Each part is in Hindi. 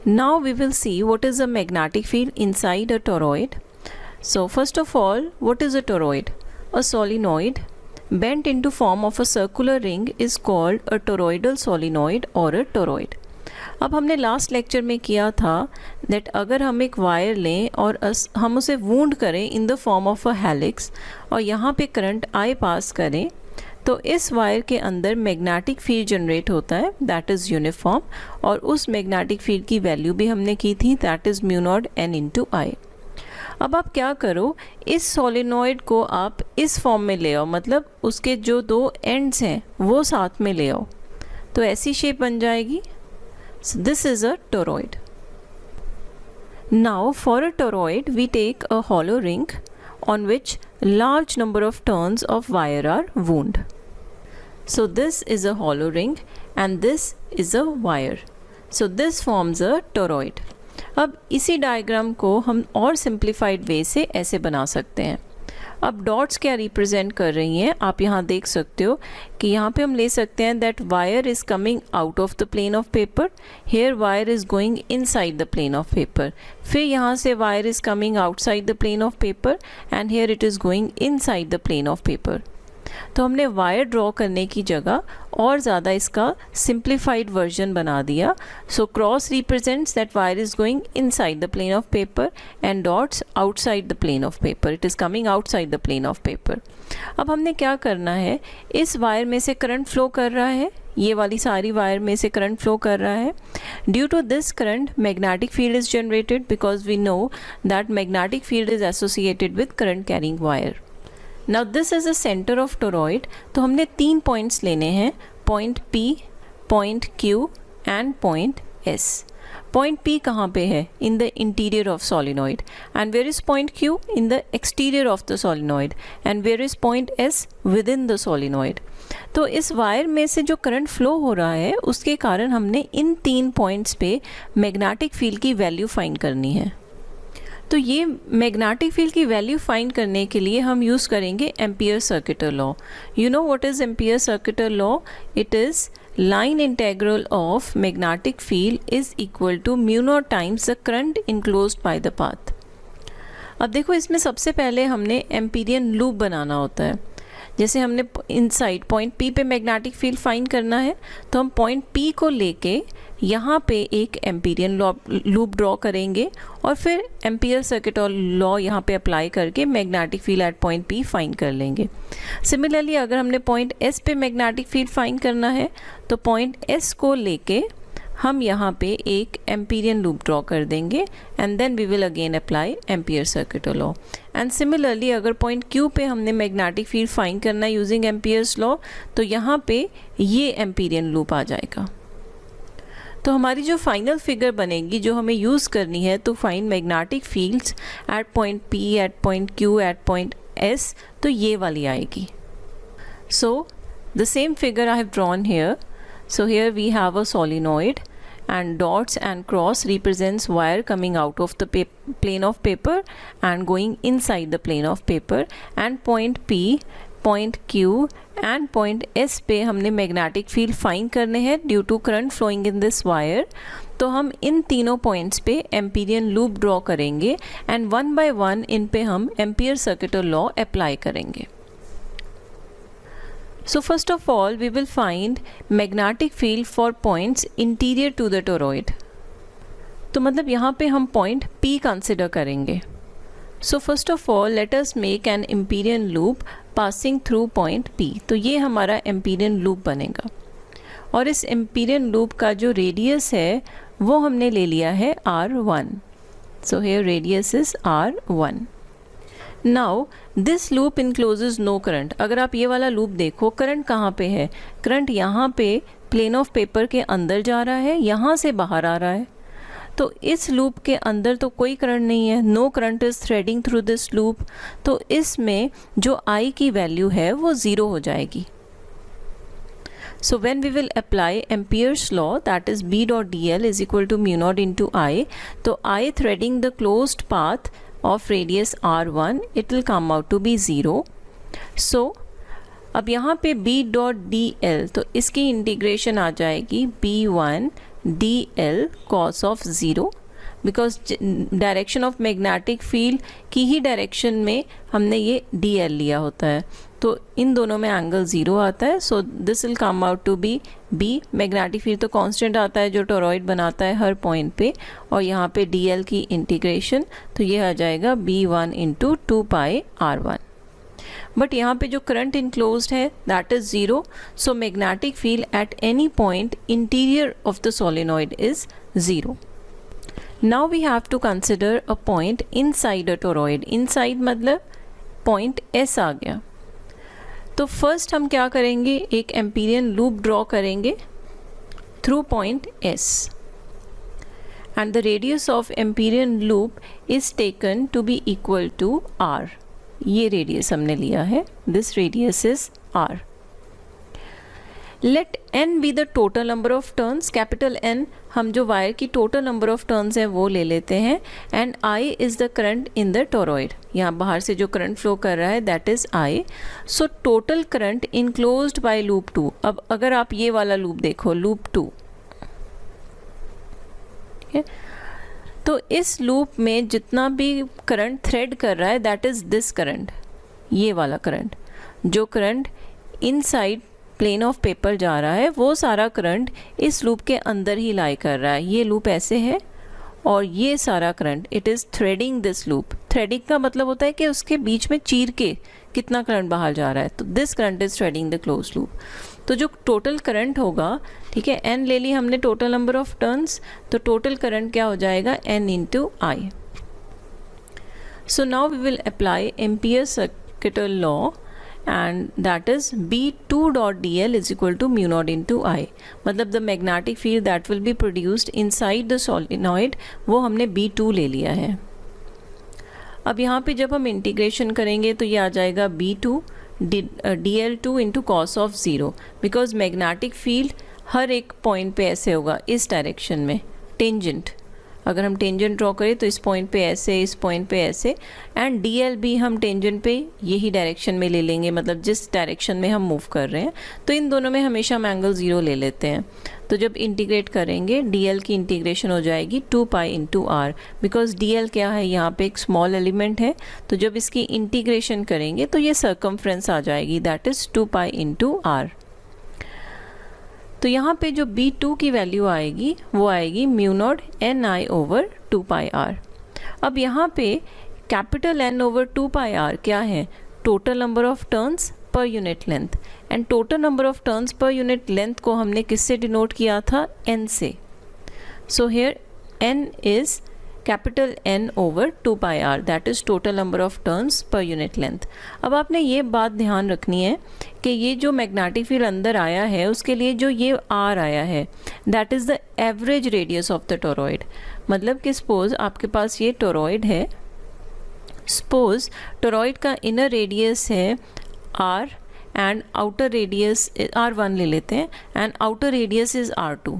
Now we will see what is a magnetic field inside a toroid. So first of all, what is a toroid? A solenoid bent into form of a circular ring is called a toroidal solenoid or a toroid. अब हमने लास्ट लेक्चर में किया था दैट अगर हम एक वायर लें और हम उसे वूंड करें in the form of a helix और यहाँ पे करंट आई पास करें तो इस वायर के अंदर मैग्नेटिक फील्ड जनरेट होता है दैट इज़ यूनिफॉर्म, और उस मैग्नेटिक फील्ड की वैल्यू भी हमने की थी that is mu naught n into I. अब आप क्या करो, इस सोलिनॉइड को आप इस फॉर्म में ले आओ, मतलब उसके जो दो एंड्स हैं वो साथ में ले आओ, तो ऐसी शेप बन जाएगी। So this is a toroid. Now for a toroid we take a hollow ring on which large number of turns of wire are wound. So this is a hollow ring and this is a wire. So this forms a toroid. अब इसी डायग्राम को हम और सिंप्लीफाइड वे से ऐसे बना सकते हैं। अब डॉट्स क्या रिप्रेजेंट कर रही हैं आप यहाँ देख सकते हो कि यहाँ पे हम ले सकते हैं that wire is coming out of the plane of paper, here wire is going inside the plane of paper, फिर यहाँ से wire is coming outside the plane of paper and here it is going inside the plane of paper. तो हमने वायर ड्रॉ करने की जगह और ज़्यादा इसका सिंप्लीफाइड वर्जन बना दिया। So cross represents that wire is going inside the plane of paper and dots outside the plane of paper, it is coming outside the plane of paper. अब हमने क्या करना है, इस वायर में से करंट फ्लो कर रहा है, ये वाली सारी वायर में से करंट फ्लो कर रहा है। Due to this current magnetic field is generated because we know that magnetic field is associated with current carrying wire. Now this is a centre of toroid, तो हमने 3 पॉइंट्स लेने हैं, point P, point Q and point S। Point P कहाँ पे है? In the interior of solenoid. And where is point Q? In the exterior of the solenoid. And where is point S? With in the solenoid. तो इस वायर में से जो करंट फ्लो हो रहा है उसके कारण हमने इन 3 पॉइंट्स पे मैग्नेटिक फील्ड की वैल्यू फाइंड करनी है। तो ये मैग्नेटिक फील्ड की वैल्यू फाइंड करने के लिए हम यूज़ करेंगे Ampere circuital law. You know what is Ampere circuital law? It is line integral of magnetic field is equal to mu naught times the current enclosed by the path. अब देखो इसमें सबसे पहले हमने एम्पीरियन लूप बनाना होता है। जैसे हमने इनसाइड पॉइंट P पे मैग्नेटिक फील्ड फाइंड करना है तो हम पॉइंट P को लेके यहाँ पे एक एम्पीरियन लूप ड्रॉ करेंगे और फिर एम्पियर सर्किट लॉ यहाँ पे अप्लाई करके magnetic field at point P find कर लेंगे। सिमिलरली अगर हमने पॉइंट S पे मैग्नेटिक फील्ड फाइंड करना है तो पॉइंट S को लेके हम यहाँ पे एक एम्पीरियन लूप ड्रॉ कर देंगे and then we will again apply Ampere circuit law. And similarly अगर पॉइंट Q पे हमने मैग्नेटिक फील्ड फाइंड करना है यूजिंग एम्पियर्स लॉ तो यहाँ पे ये एम्पीरियन लूप आ जाएगा। तो हमारी जो फाइनल फिगर बनेगी जो हमें यूज़ करनी है to find magnetic fields at point P, at point Q, at point S, तो ये वाली आएगी। So the same figure I have drawn here. So here we have a solenoid and dots and cross represents wire coming out of the plane of paper and going inside the plane of paper, and point P, point Q and point S पे हमने magnetic field find करने हैं due to current flowing in this wire। तो हम इन तीनों पॉइंट्स पे एम्पीरियन लूप ड्रॉ करेंगे and one by one in पे हम एम्पियर सर्किटर लॉ अप्लाई करेंगे। So first of all we will find magnetic field for points interior to the toroid। तो मतलब यहाँ पे हम point P consider करेंगे। So first of all let us make an Empyrean loop passing through point P। तो ये हमारा Empyrean loop बनेगा और इस Empyrean loop का जो radius है वो हमने ले लिया है R1। So here radius is R1। Now this loop encloses no current. अगर आप ये वाला लूप देखो करंट कहाँ पे है? करंट यहाँ पे प्लेन ऑफ पेपर के अंदर जा रहा है, यहाँ से बाहर आ रहा है। तो इस लूप के अंदर तो कोई करंट नहीं है, no current is threading through this loop. तो इसमें जो I की वैल्यू है वो 0 हो जाएगी। So when we will apply Ampere's law, that is B dot dl is equal to mu naught into I, तो I threading the closed path of radius R1 it will come out to be 0। So अब यहाँ पे B dot dl तो इसकी इंटीग्रेशन आ जाएगी B1 dl cos of 0, because direction of magnetic field की ही डायरेक्शन में हमने ये dl लिया होता है, तो इन दोनों में एंगल 0 आता है. So this will come out to be b. Magnetic field तो कांस्टेंट आता है जो टोरॉइड बनाता है हर पॉइंट पे, और यहाँ पे dl की इंटीग्रेशन, तो ये आ जाएगा b1 into 2 pi r1. But यहाँ पे जो करंट इनक्लोज्ड है that is 0, so magnetic field at any point interior of the solenoid is 0. Now we have to consider a point inside a toroid. Inside मतलब point S आ गया. तो फर्स्ट हम क्या करेंगे, एक एम्पीरियन लूप ड्रॉ करेंगे through point S, and the radius of Empyrean loop is taken to be equal to R. ये रेडियस हमने लिया है, this radius is R. Let n be the total number of turns. Capital N हम जो वायर की टोटल नंबर ऑफ टर्न्स है वो ले लेते हैं, and I is the current in the toroid. यहाँ बाहर से जो करंट फ्लो कर रहा है that is I. So total current enclosed bye loop 2. अब अगर आप ये वाला लूप देखो, लूप 2, तो इस लूप में जितना भी करंट थ्रेड कर रहा है दैट इज़ दिस करंट, ये वाला करंट. जो current inside plane of paper जा रहा है वो सारा करंट इस लूप के अंदर ही लाई कर रहा है. ये लूप ऐसे है और ये सारा current it is threading this loop. Threading का मतलब होता है कि उसके बीच में चीर के कितना करंट बाहर जा रहा है, तो this current is threading the close loop. तो जो टोटल करंट होगा, ठीक है, n ले ली हमने टोटल नंबर ऑफ टर्न्स, तो टोटल करंट क्या हो जाएगा, n into I. So now we will apply Ampere circuital law, and that is B2 dot dl is equal to mu naught into I. मतलब the magnetic field that will be produced inside the solenoid वो हमने B2 ले लिया है. अब यहाँ पे जब हम इंटीग्रेशन करेंगे तो ये आ जाएगा B2 dl2 into cos of 0, because magnetic field हर एक पॉइंट पे ऐसे होगा इस डायरेक्शन में, टेंजेंट. अगर हम टेंजेंट ड्रॉ करें तो इस पॉइंट पे ऐसे, इस पॉइंट पे ऐसे, एंड dl भी हम टेंजेंट पे यही डायरेक्शन में ले लेंगे, मतलब जिस डायरेक्शन में हम मूव कर रहे हैं. तो इन दोनों में हमेशा हम एंगल 0 ले लेते हैं. तो जब इंटीग्रेट करेंगे dl की इंटीग्रेशन हो जाएगी 2 pi into R, because dl क्या है, यहाँ पे एक स्मॉल एलिमेंट है, तो जब इसकी इंटीग्रेशन करेंगे तो ये सर्कमफ्रेंस आ जाएगी, that is 2 pi into R. तो यहाँ पे जो B2 की वैल्यू आएगी वो आएगी म्यू नॉट NI ओवर 2 पाई R. अब यहाँ पे कैपिटल N ओवर 2 पाई R क्या है, total number of turns per unit length, and total number of turns per unit length को हमने किससे डिनोट किया था, N से. So here N is capital N over 2 pi R, that is total number of turns per unit length. अब आपने ये बात ध्यान रखनी है कि ये जो मैग्नेटिक फील्ड अंदर आया है उसके लिए जो ये R आया है that is the average radius of the toroid. मतलब कि सपोज आपके पास ये टोरॉइड है, सपोज टोरॉइड का इनर रेडियस है R and outer radius R1 ले लेते हैं, and outer radius is R2.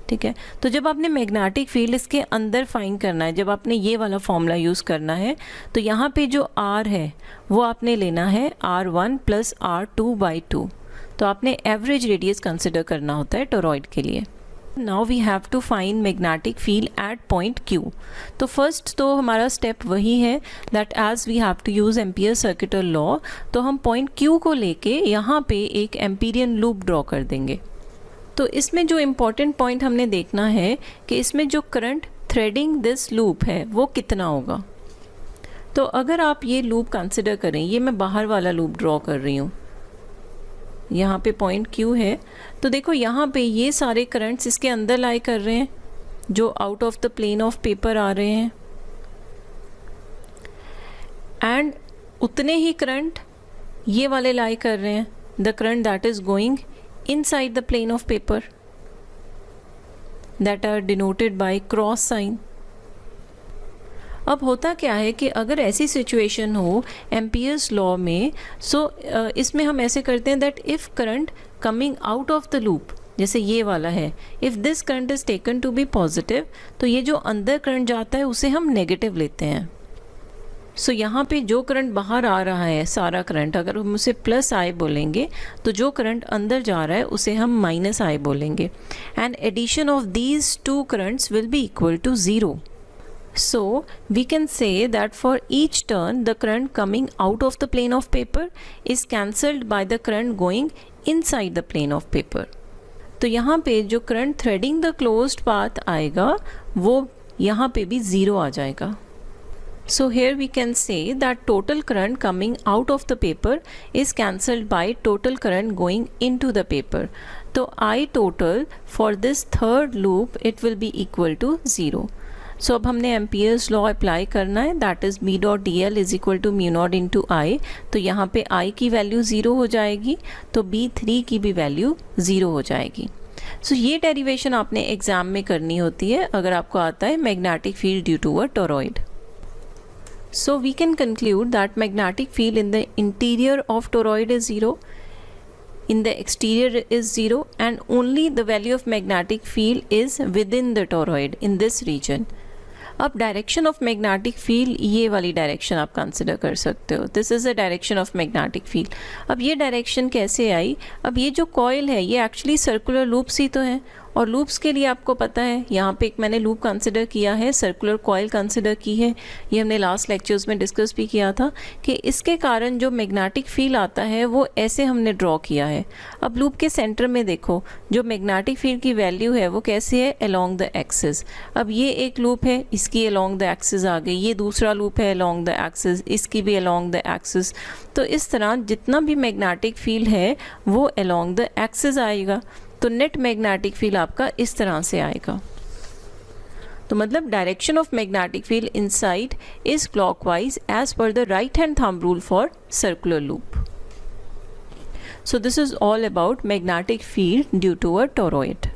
ठीक है, तो जब आपने मैग्नेटिक फील्ड इसके अंदर फाइंड करना है, जब आपने ये वाला फॉर्मूला यूज़ करना है, तो यहाँ पे जो R है वो आपने लेना है R1 प्लस R2 बाई 2. तो आपने एवरेज रेडियस कंसिडर करना होता है टोरॉइड के लिए. Now we have to find magnetic field at point Q. तो फर्स्ट तो हमारा स्टेप वही है that as we have to use Ampere circuital law, तो हम पॉइंट Q को लेके यहाँ पे एक एम्पीरियन लूप ड्रॉ कर देंगे. तो इसमें जो इम्पॉर्टेंट पॉइंट हमने देखना है कि इसमें जो करंट थ्रेडिंग दिस लूप है वो कितना होगा. तो अगर आप ये लूप कंसिडर करें, ये मैं बाहर वाला लूप ड्रॉ कर रही हूँ, यहाँ पे पॉइंट Q है, तो देखो यहाँ पे ये सारे करंट्स इसके अंदर लाई कर रहे हैं जो out of the plane of paper आ रहे हैं, एंड उतने ही करंट ये वाले लाई कर रहे हैं, the current that is going inside the plane of paper that are denoted by cross sign. अब होता क्या है कि अगर ऐसी सिचुएशन हो एम्पियर्स लॉ में, सो इसमें हम ऐसे करते हैं that if current coming out of the loop, जैसे ये वाला है, if this current is taken to be positive, तो ये जो अंदर करंट जाता है उसे हम नेगेटिव लेते हैं. सो यहाँ पे जो करंट बाहर आ रहा है सारा करंट, अगर हम उसे प्लस आई बोलेंगे तो जो करंट अंदर जा रहा है उसे हम माइनस आई बोलेंगे. And addition of these two currents will be equal to 0. So we can say that for each turn the current coming out of the plane of paper is cancelled by the current going inside the plane of paper. तो यहाँ पे जो current threading the closed path आएगा वो यहाँ पे भी 0 आ जाएगा. So here we can say that total current coming out of the paper is cancelled by total current going into the paper. तो I total for this third loop it will be equal to 0. सो अब हमने एम्पियर्स लॉ अप्लाई करना है, that is B dot d l is equal to mu naught into I. तो यहाँ पे आई की वैल्यू 0 हो जाएगी तो B3 की भी वैल्यू 0 हो जाएगी. सो ये डेरिवेशन आपने एग्जाम में करनी होती है अगर आपको आता है magnetic field due to a toroid. So we can conclude that magnetic field in the interior of toroid is 0, in the exterior is 0, and only the value of magnetic field is within the toroid in this region. अब डायरेक्शन ऑफ मैग्नेटिक फील्ड ये वाली डायरेक्शन आप कंसिडर कर सकते हो. This is the direction of magnetic field. अब ये डायरेक्शन कैसे आई? अब ये जो कॉइल है ये एक्चुअली सर्कुलर लूप्स ही तो है, और लूप्स के लिए आपको पता है यहाँ पे एक मैंने लूप कंसिडर किया है, सर्कुलर कॉइल कंसिडर की है. ये हमने लास्ट लेक्चर्स में डिस्कस भी किया था कि इसके कारण जो मैग्नेटिक फील्ड आता है वो ऐसे हमने ड्रॉ किया है. अब लूप के सेंटर में देखो जो मैग्नेटिक फील्ड की वैल्यू है वो कैसे है, अलोंग द एक्सिस. अब ये एक लूप है, इसकी अलोंग द एक्सिस आ गई, ये दूसरा लूप है अलोंग द एक्सिस, इसकी भी अलोंग द एक्सिस. तो इस तरह जितना भी मैग्नेटिक फील्ड है वो अलोंग द एक्सिस आएगा. तो नेट मैग्नेटिक फील्ड आपका इस तरह से आएगा. तो मतलब direction of magnetic field inside is clockwise as per the right hand thumb rule for circular loop. So this is all about magnetic field due to a toroid.